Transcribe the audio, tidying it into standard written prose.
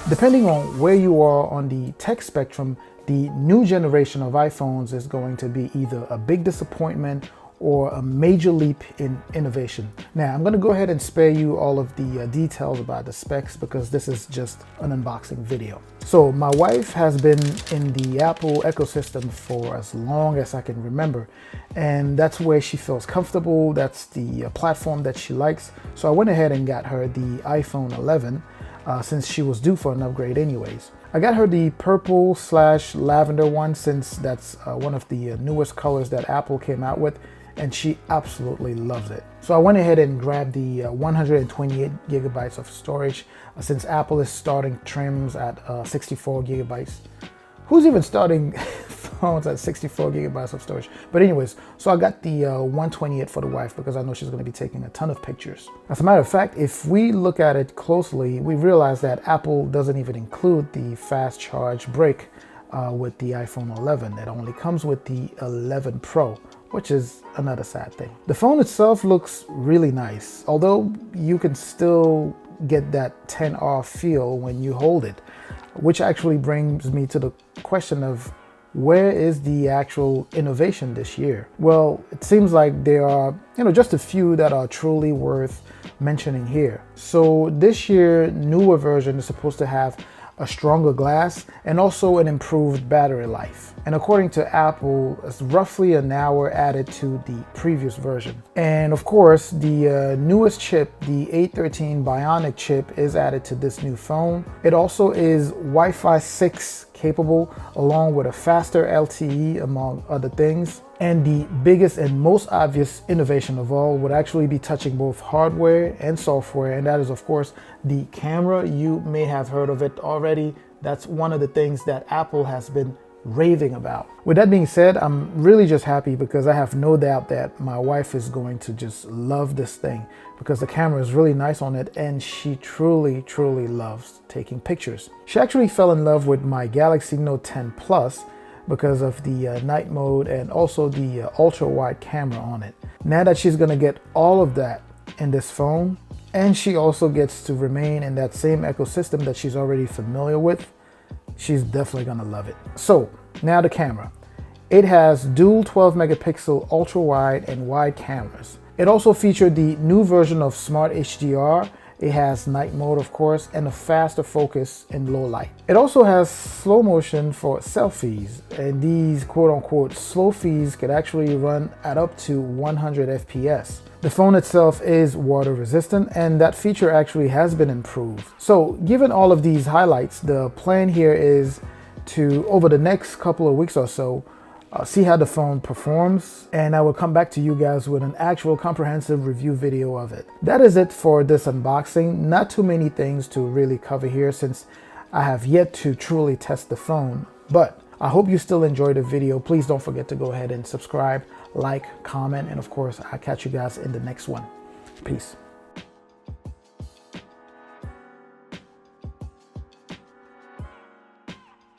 Depending on where you are on the tech spectrum, the new generation of iPhones is going to be either a big disappointment or a major leap in innovation. Now, I'm going to go ahead and spare you all of the details about the specs because this is just an unboxing video. So my wife has been in the Apple ecosystem for as long as I can remember, and that's where she feels comfortable. That's the platform that she likes. So I went ahead and got her the iPhone 11 since she was due for an upgrade anyways. I got her the purple/lavender one since that's one of the newest colors that Apple came out with, and she absolutely loves it. So I went ahead and grabbed the 128 gigabytes of storage since Apple is starting trims at 64 gigabytes. Who's even starting phones at 64 gigabytes of storage? But anyways, so I got the 128 for the wife because I know she's going to be taking a ton of pictures. As a matter of fact, if we look at it closely, we realize that Apple doesn't even include the fast charge brick with the iPhone 11. It only comes with the 11 Pro, which is another sad thing. The phone itself looks really nice, although you can still get that 10R feel when you hold it, which actually brings me to the question of where is the actual innovation this year? Well, it seems like there are, just a few that are truly worth mentioning here. So this year, newer version is supposed to have a stronger glass and also an improved battery life. And according to Apple, it's roughly an hour added to the previous version. And of course, the newest chip, the A13 Bionic chip, is added to this new phone. It also is Wi-Fi 6 capable, along with a faster LTE, among other things. And the biggest and most obvious innovation of all would actually be touching both hardware and software, and that is of course the camera. You may have heard of it already. That's one of the things that Apple has been raving about. With that being said, I'm really just happy because I have no doubt that my wife is going to just love this thing because the camera is really nice on it and she truly loves taking pictures. She actually fell in love with my Galaxy Note 10 Plus because of the night mode and also the ultra wide camera on it. Now that she's gonna get all of that in this phone, and she also gets to remain in that same ecosystem that she's already familiar with, she's definitely gonna love it. So now the camera. It has dual 12 megapixel ultra wide and wide cameras. It also featured the new version of Smart HDR. It has night mode, of course, and a faster focus in low light. It also has slow motion for selfies, and these quote-unquote slow feeds could actually run at up to 100 FPS. The phone itself is water resistant, and that feature actually has been improved. So given all of these highlights, the plan here is to, over the next couple of weeks or so, see how the phone performs, and I will come back to you guys with an actual comprehensive review video of it. That is it for this unboxing. Not too many things to really cover here since I have yet to truly test the phone, but I hope you still enjoyed the video. Please don't forget to go ahead and subscribe, like, comment, and of course, I'll catch you guys in the next one. Peace.